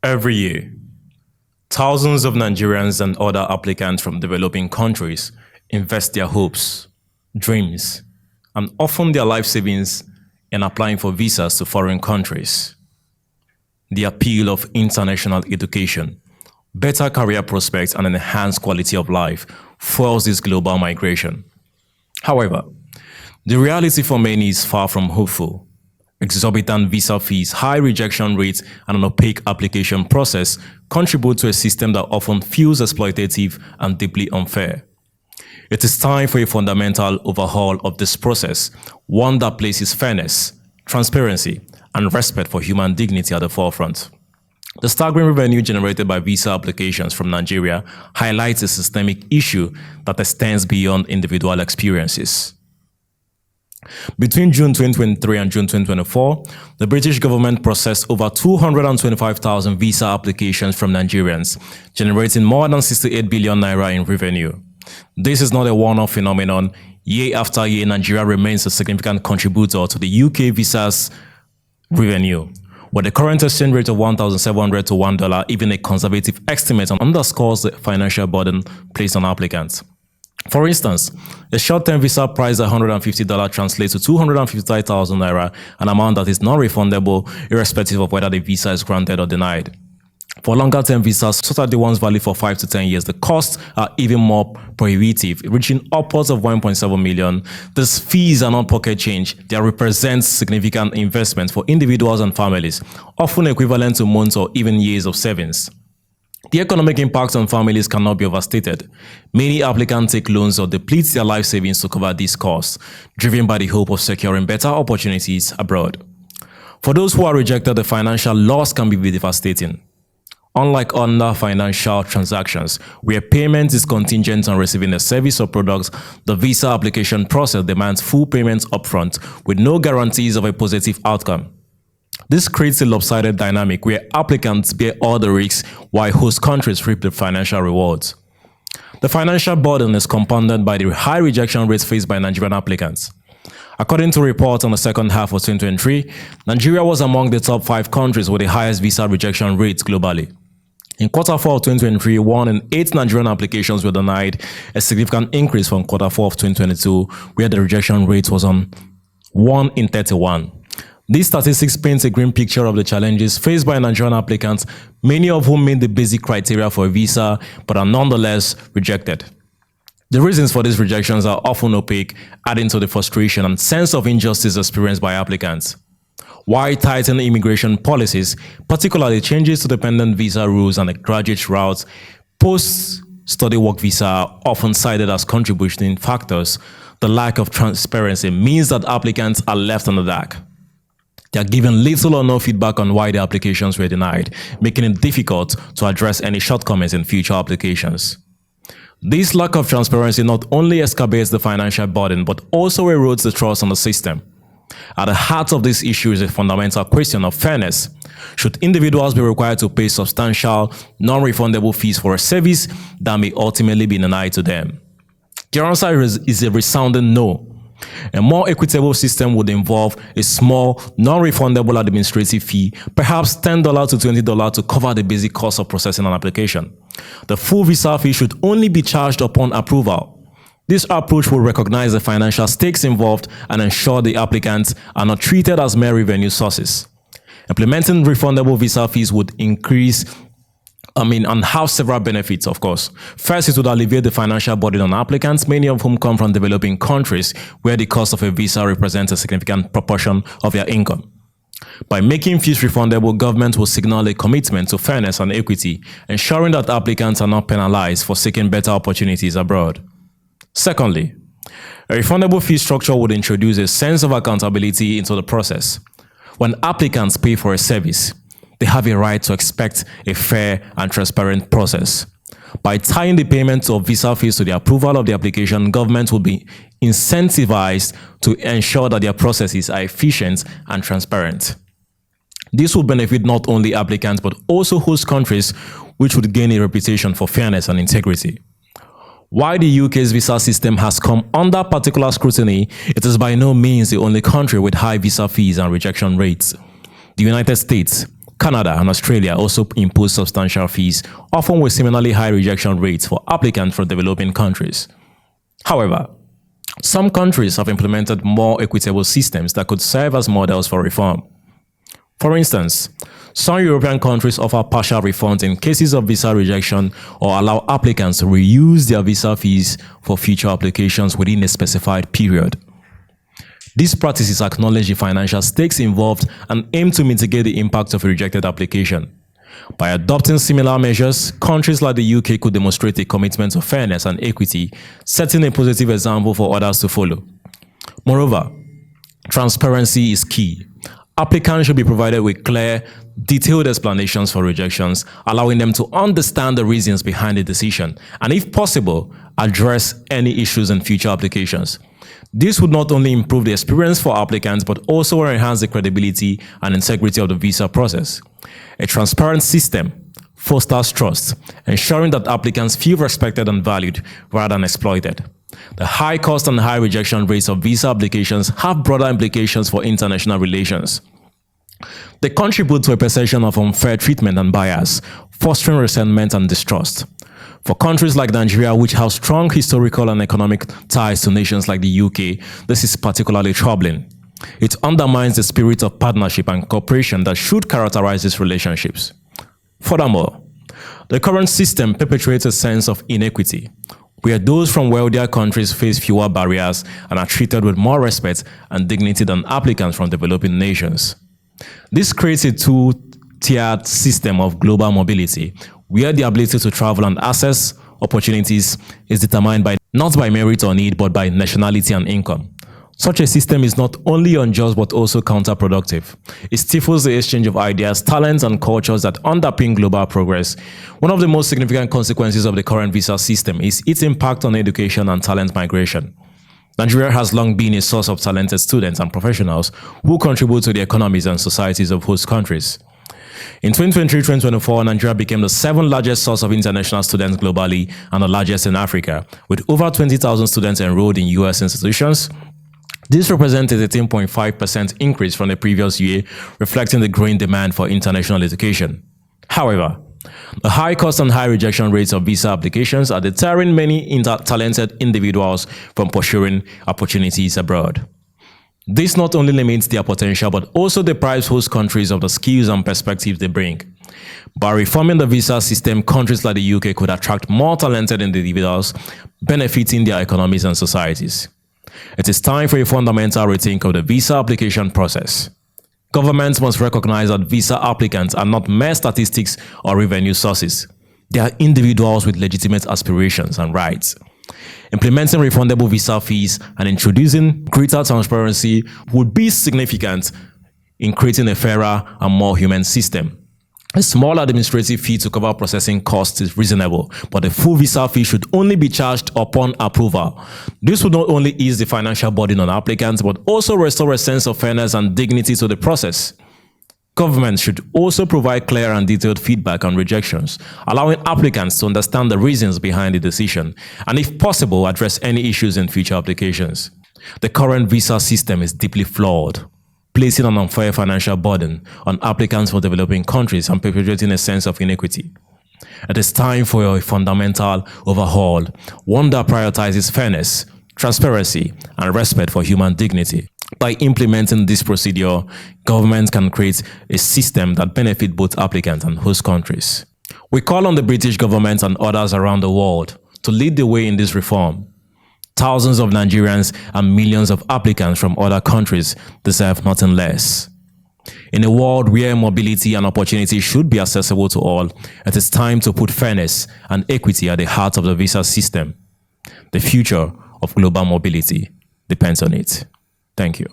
Every year, thousands of Nigerians and other applicants from developing countries invest their hopes, dreams, and often their life savings in applying for visas to foreign countries. The appeal of international education, better career prospects, and enhanced quality of life fuels this global migration. However, the reality for many is far from hopeful. Exorbitant visa fees, high rejection rates, and an opaque application process contribute to a system that often feels exploitative and deeply unfair. It is time for a fundamental overhaul of this process, one that places fairness, transparency, and respect for human dignity at the forefront. The staggering revenue generated by visa applications from Nigeria highlights a systemic issue that extends beyond individual experiences. Between June 2023 and June 2024, the British government processed over 225,000 visa applications from Nigerians, generating more than 68 billion naira in revenue. This is not a one-off phenomenon. Year after year, Nigeria remains a significant contributor to the UK visas revenue. With the current exchange rate of 1,700 to $1, even a conservative estimate underscores the financial burden placed on applicants. For instance, a short-term visa priced at $150 translates to 255,000 naira, an amount that is non-refundable irrespective of whether the visa is granted or denied. For longer-term visas, such as the ones valid for 5 to 10 years, the costs are even more prohibitive, reaching upwards of 1.7 million. These fees are not pocket change. They represent significant investments for individuals and families, often equivalent to months or even years of savings. The economic impact on families cannot be overstated. Many applicants take loans or deplete their life savings to cover these costs, driven by the hope of securing better opportunities abroad. For those who are rejected, the financial loss can be devastating. Unlike other financial transactions, where payment is contingent on receiving a service or product, the visa application process demands full payments upfront with no guarantees of a positive outcome. This creates a lopsided dynamic where applicants bear all the risks while host countries reap the financial rewards. The financial burden is compounded by the high rejection rates faced by Nigerian applicants. According to reports on the second half of 2023, Nigeria was among the top 5 countries with the highest visa rejection rates globally. In quarter 4 of 2023, 1 in 8 Nigerian applications were denied, a significant increase from quarter 4 of 2022, where the rejection rate was on 1 in 31. These statistics paint a grim picture of the challenges faced by Nigerian applicants, many of whom meet the basic criteria for a visa but are nonetheless rejected. The reasons for these rejections are often opaque, adding to the frustration and sense of injustice experienced by applicants. While tightening immigration policies, particularly changes to dependent visa rules and the graduate routes, post-study work visa are often cited as contributing factors. The lack of transparency means that applicants are left in the dark. They are given little or no feedback on why the applications were denied, making it difficult to address any shortcomings in future applications. This lack of transparency not only exacerbates the financial burden, but also erodes the trust in the system. At the heart of this issue is a fundamental question of fairness. Should individuals be required to pay substantial, non-refundable fees for a service that may ultimately be denied to them? The answer is a resounding no. A more equitable system would involve a small, non-refundable administrative fee, perhaps $10 to $20 to cover the basic cost of processing an application. The full visa fee should only be charged upon approval. This approach will recognize the financial stakes involved and ensure the applicants are not treated as mere revenue sources. Implementing refundable visa fees would and have several benefits, of course. First, it would alleviate the financial burden on applicants, many of whom come from developing countries where the cost of a visa represents a significant proportion of their income. By making fees refundable, government will signal a commitment to fairness and equity, ensuring that applicants are not penalized for seeking better opportunities abroad. Secondly, a refundable fee structure would introduce a sense of accountability into the process. When applicants pay for a service, they have a right to expect a fair and transparent process. By tying the payment of visa fees to the approval of the application, government will be incentivized to ensure that their processes are efficient and transparent. This will benefit not only applicants but also host countries, which would gain a reputation for fairness and integrity. While the UK's visa system has come under particular scrutiny, it is by no means the only country with high visa fees and rejection rates. The United States, Canada and Australia also impose substantial fees, often with similarly high rejection rates for applicants from developing countries. However, some countries have implemented more equitable systems that could serve as models for reform. For instance, some European countries offer partial refunds in cases of visa rejection or allow applicants to reuse their visa fees for future applications within a specified period. These practices acknowledge the financial stakes involved and aim to mitigate the impact of a rejected application. By adopting similar measures, countries like the UK could demonstrate a commitment to fairness and equity, setting a positive example for others to follow. Moreover, transparency is key. Applicants should be provided with clear, detailed explanations for rejections, allowing them to understand the reasons behind the decision and, if possible, address any issues in future applications. This would not only improve the experience for applicants but also enhance the credibility and integrity of the visa process. A transparent system fosters trust, ensuring that applicants feel respected and valued rather than exploited. The high cost and high rejection rates of visa applications have broader implications for international relations. They contribute to a perception of unfair treatment and bias, fostering resentment and distrust. For countries like Nigeria, which have strong historical and economic ties to nations like the UK, this is particularly troubling. It undermines the spirit of partnership and cooperation that should characterize these relationships. Furthermore, the current system perpetuates a sense of inequity, where those from wealthier countries face fewer barriers and are treated with more respect and dignity than applicants from developing nations. This creates a two-tiered system of global mobility, where the ability to travel and access opportunities is determined not by merit or need, but by nationality and income. Such a system is not only unjust but also counterproductive. It stifles the exchange of ideas, talents, and cultures that underpin global progress. One of the most significant consequences of the current visa system is its impact on education and talent migration. Nigeria has long been a source of talented students and professionals who contribute to the economies and societies of host countries. In 2023-2024, Nigeria became the 7th largest source of international students globally and the largest in Africa, with over 20,000 students enrolled in U.S. institutions. This represents a 13.5% increase from the previous year, reflecting the growing demand for international education. However, the high cost and high rejection rates of visa applications are deterring many talented individuals from pursuing opportunities abroad. This not only limits their potential but also deprives host countries of the skills and perspectives they bring. By reforming the visa system, countries like the UK could attract more talented individuals, benefiting their economies and societies. It is time for a fundamental rethink of the visa application process. Governments must recognize that visa applicants are not mere statistics or revenue sources. They are individuals with legitimate aspirations and rights. Implementing refundable visa fees and introducing greater transparency would be significant in creating a fairer and more human system. A small administrative fee to cover processing costs is reasonable, but the full visa fee should only be charged upon approval. This would not only ease the financial burden on applicants, but also restore a sense of fairness and dignity to the process. Governments should also provide clear and detailed feedback on rejections, allowing applicants to understand the reasons behind the decision, and if possible, address any issues in future applications. The current visa system is deeply flawed, placing an unfair financial burden on applicants for developing countries and perpetuating a sense of inequity. It is time for a fundamental overhaul, one that prioritizes fairness, transparency, and respect for human dignity. By implementing this procedure, governments can create a system that benefits both applicants and host countries. We call on the British government and others around the world to lead the way in this reform. Thousands of Nigerians and millions of applicants from other countries deserve nothing less. In a world where mobility and opportunity should be accessible to all, it is time to put fairness and equity at the heart of the visa system. The future of global mobility depends on it. Thank you.